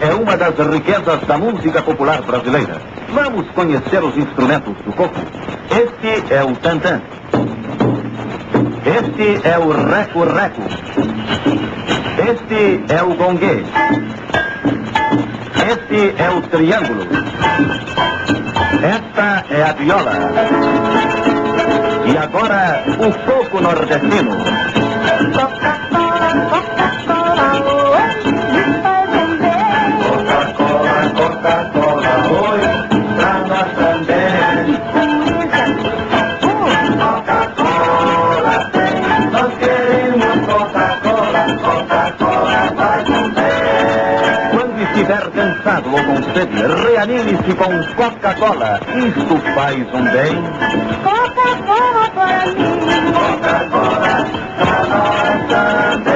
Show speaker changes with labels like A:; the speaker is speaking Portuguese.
A: é uma das riquezas da música popular brasileira. Vamos conhecer os instrumentos do coco. Este é o tantã. Este é o reco-reco. Este é o gongue. Este é o triângulo. Esta é a viola. E agora, o coco nordestino. Coca-Cola, Coca-Cola, oi, pra nós também. Coca-Cola tem, nós queremos Coca-Cola, Coca-Cola vai também. Quando estiver cansado ou com sede, reanime-se com Coca-Cola. Isto faz um bem.
B: Coca-Cola para mim.
A: Coca-Cola pra nós também.